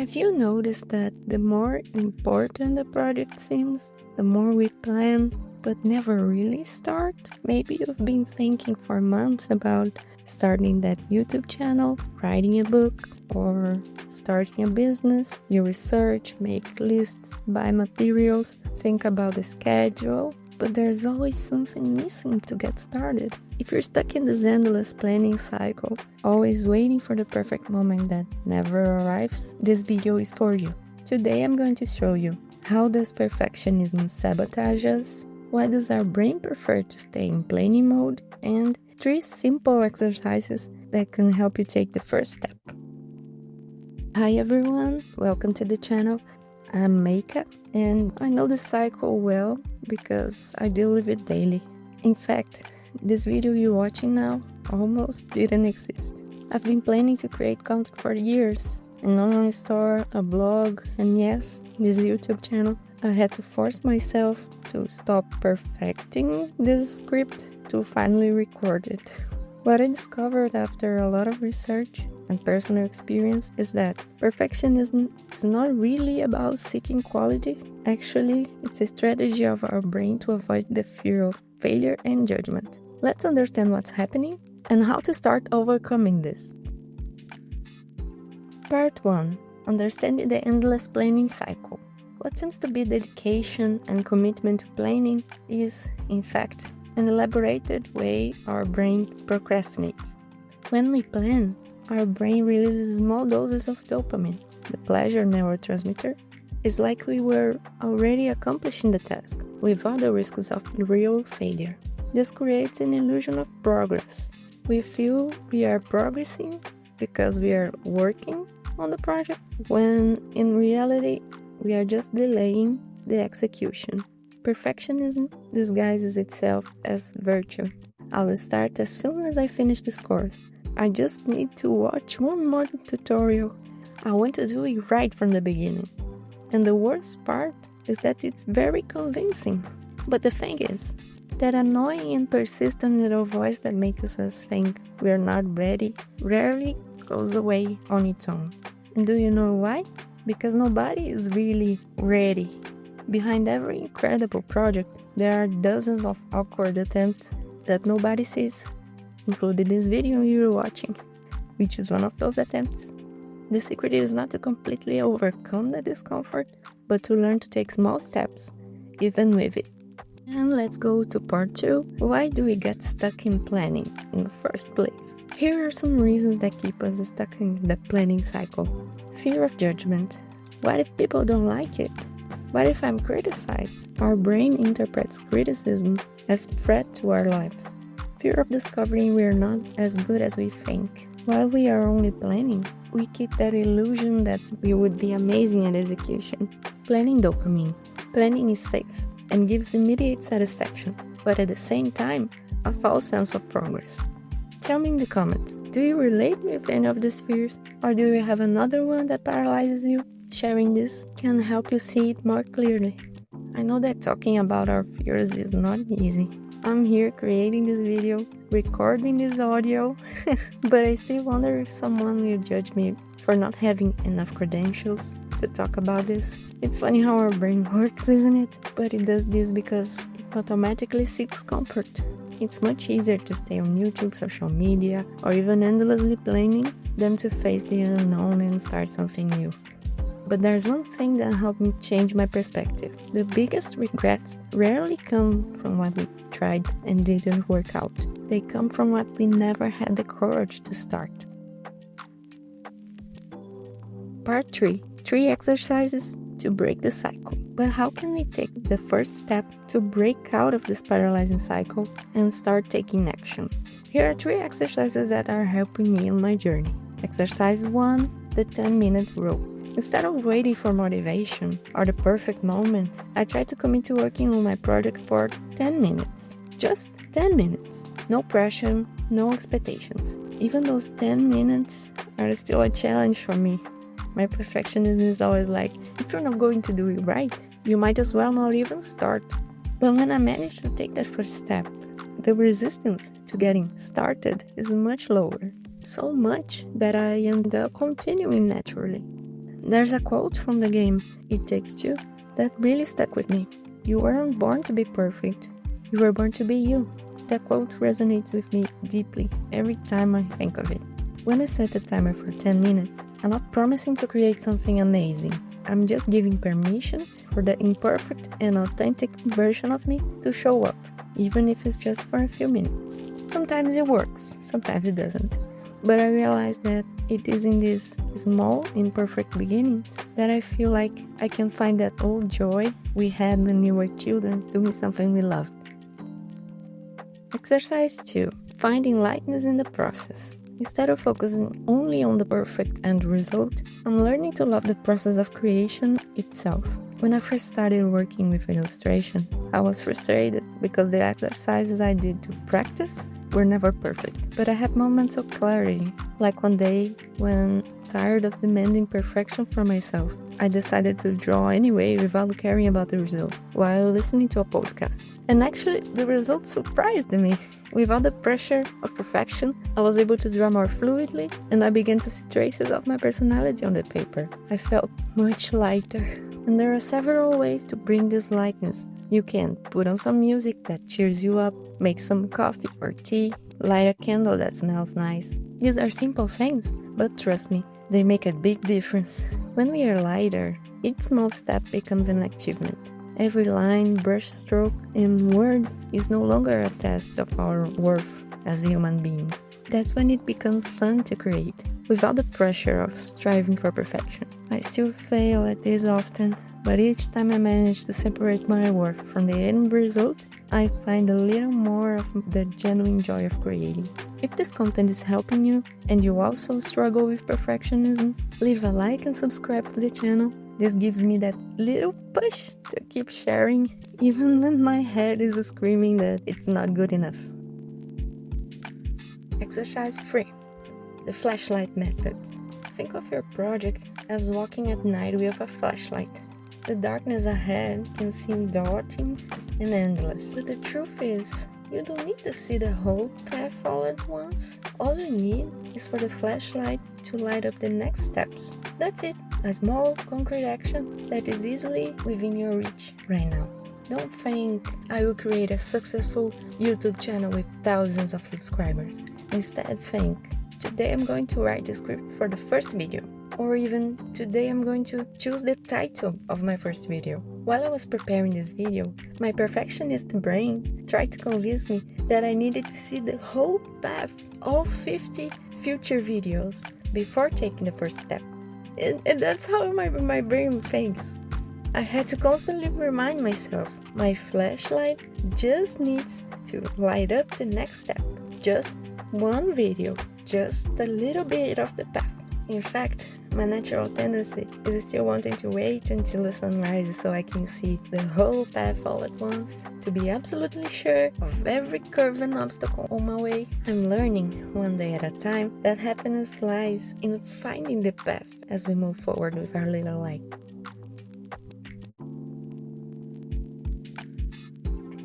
Have you noticed that the more important the project seems, the more we plan but never really start? Maybe you've been thinking for months about starting that YouTube channel, writing a book, or starting a business. You research, make lists, buy materials, think about the schedule, but there's always something missing to get started. If you're stuck in this endless planning cycle, always waiting for the perfect moment that never arrives, this video is for you. Today I'm going to show you how does perfectionism sabotage us, why does our brain prefer to stay in planning mode, and 3 simple exercises that can help you take the first step. Hi everyone, welcome to the channel. I'm Meika, and I know the cycle well because I deal with it daily. In fact, this video you're watching now almost didn't exist. I've been planning to create content for years, an online store, a blog, and yes, this YouTube channel. I had to force myself to stop perfecting this script to finally record it. What I discovered after a lot of research and personal experience is that perfectionism is not really about seeking quality. Actually, it's a strategy of our brain to avoid the fear of failure and judgment. Let's understand what's happening and how to start overcoming this. Part 1. Understanding the endless planning cycle. What seems to be dedication and commitment to planning is, in fact, an elaborated way our brain procrastinates. When we plan, our brain releases small doses of dopamine, the pleasure neurotransmitter. It's like we were already accomplishing the task, without the risks of real failure. This creates an illusion of progress. We feel we are progressing because we are working on the project, when in reality, we are just delaying the execution. Perfectionism disguises itself as virtue. I will start as soon as I finish this course. I just need to watch one more tutorial. I want to do it right from the beginning. And the worst part is that it's very convincing. But the thing is, that annoying and persistent little voice that makes us think we're not ready rarely goes away on its own. And do you know why? Because nobody is really ready. Behind every incredible project, there are dozens of awkward attempts that nobody sees, including this video you're watching, which is one of those attempts. The secret is not to completely overcome the discomfort, but to learn to take small steps, even with it. And let's go to part 2. Why do we get stuck in planning in the first place? Here are some reasons that keep us stuck in the planning cycle. Fear of judgment. What if people don't like it? What if I'm criticized? Our brain interprets criticism as a threat to our lives. Fear of discovering we're not as good as we think. While we are only planning, we keep that illusion that we would be amazing at execution. Planning dopamine. Planning is safe and gives immediate satisfaction, but at the same time, a false sense of progress. Tell me in the comments, do you relate with any of these fears, or do you have another one that paralyzes you? Sharing this can help you see it more clearly. I know that talking about our fears is not easy. I'm here creating this video, recording this audio, but I still wonder if someone will judge me for not having enough credentials to talk about this. It's funny how our brain works, isn't it? But it does this because it automatically seeks comfort. It's much easier to stay on YouTube, social media, or even endlessly planning than to face the unknown and start something new. But there's one thing that helped me change my perspective. The biggest regrets rarely come from what we tried and didn't work out. They come from what we never had the courage to start. Part 3. 3 exercises to break the cycle. But how can we take the first step to break out of this paralyzing cycle and start taking action? Here are 3 exercises that are helping me on my journey. Exercise 1. The 10-minute rule. Instead of waiting for motivation or the perfect moment, I try to commit to working on my project for 10 minutes. Just 10 minutes. No pressure, no expectations. Even those 10 minutes are still a challenge for me. My perfectionism is always like, if you're not going to do it right, you might as well not even start. But when I manage to take that first step, the resistance to getting started is much lower. So much that I end up continuing naturally. There's a quote from the game It Takes Two that really stuck with me. You weren't born to be perfect. You were born to be you. That quote resonates with me deeply every time I think of it. When I set a timer for 10 minutes, I'm not promising to create something amazing. I'm just giving permission for the imperfect and authentic version of me to show up, even if it's just for a few minutes. Sometimes it works, sometimes it doesn't. But I realize that it is in these small, imperfect beginnings that I feel like I can find that old joy we had when we were children doing something we loved. Exercise 2. Finding lightness in the process. Instead of focusing only on the perfect end result, I'm learning to love the process of creation itself. When I first started working with illustration, I was frustrated because the exercises I did to practice were never perfect. But I had moments of clarity, like one day when, tired of demanding perfection from myself, I decided to draw anyway without caring about the result, while listening to a podcast. And actually, the result surprised me. Without the pressure of perfection, I was able to draw more fluidly, and I began to see traces of my personality on the paper. I felt much lighter. And there are several ways to bring this lightness. You can put on some music that cheers you up, make some coffee or tea, light a candle that smells nice. These are simple things, but trust me, they make a big difference. When we are lighter, each small step becomes an achievement. Every line, brush stroke, and word is no longer a test of our worth as human beings. That's when it becomes fun to create, without the pressure of striving for perfection. I still fail at this often, but each time I manage to separate my worth from the end result, I find a little more of the genuine joy of creating. If this content is helping you, and you also struggle with perfectionism, leave a like and subscribe to the channel. This gives me that little push to keep sharing, even when my head is screaming that it's not good enough. Exercise 3. The flashlight method. Think of your project as walking at night with a flashlight. The darkness ahead can seem daunting and endless, but the truth is, you don't need to see the whole path all at once. All you need is for the flashlight to light up the next steps. That's it, a small, concrete action that is easily within your reach right now. Don't think I will create a successful YouTube channel with thousands of subscribers. Instead, think, today I'm going to write the script for the first video. Or even, today I'm going to choose the title of my first video. While I was preparing this video, my perfectionist brain tried to convince me that I needed to see the whole path, all 50 future videos, before taking the first step. And that's how my brain thinks. I had to constantly remind myself, my flashlight just needs to light up the next step. Just one video, just a little bit of the path. In fact, my natural tendency is still wanting to wait until the sun rises so I can see the whole path all at once, to be absolutely sure of every curve and obstacle on my way. I'm learning, one day at a time, that happiness lies in finding the path as we move forward with our little light.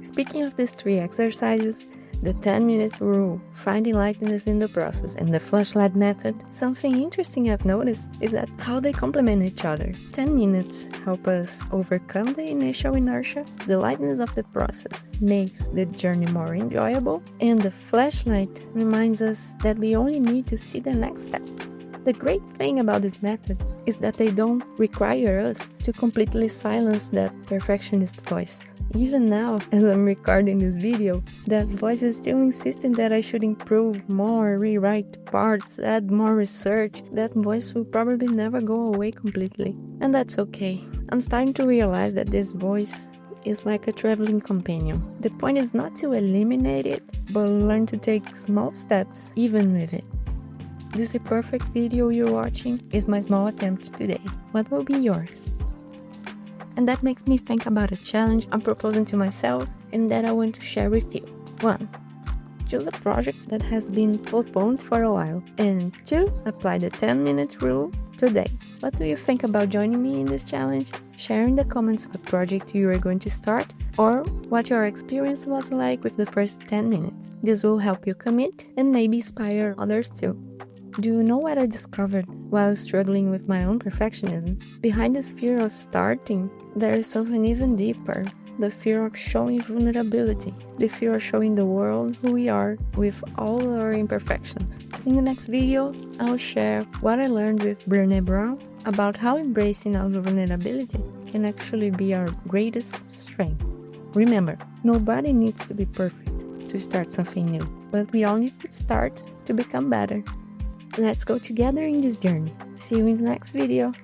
Speaking of these 3 exercises, the 10-minute rule, finding lightness in the process, and the flashlight method, something interesting I've noticed is that how they complement each other. 10 minutes help us overcome the initial inertia, the lightness of the process makes the journey more enjoyable, and the flashlight reminds us that we only need to see the next step. The great thing about these methods is that they don't require us to completely silence that perfectionist voice. Even now, as I'm recording this video, that voice is still insisting that I should improve more, rewrite parts, add more research. That voice will probably never go away completely. And that's okay. I'm starting to realize that this voice is like a traveling companion. The point is not to eliminate it, but learn to take small steps even with it. This perfect video you're watching is my small attempt today. What will be yours? And that makes me think about a challenge I'm proposing to myself and that I want to share with you. 1. Choose a project that has been postponed for a while. And 2. Apply the 10-minute rule today. What do you think about joining me in this challenge? Share in the comments what project you are going to start or what your experience was like with the first 10 minutes. This will help you commit and maybe inspire others too. Do you know what I discovered while struggling with my own perfectionism. Behind this fear of starting, there is something even deeper. The fear of showing vulnerability, the fear of showing the world who we are with all our imperfections. In the next video, I'll share what I learned with Brené Brown about how embracing our vulnerability can actually be our greatest strength. Remember, nobody needs to be perfect to start something new, but we all need to start to become better. Let's go together in this journey. See you in the next video.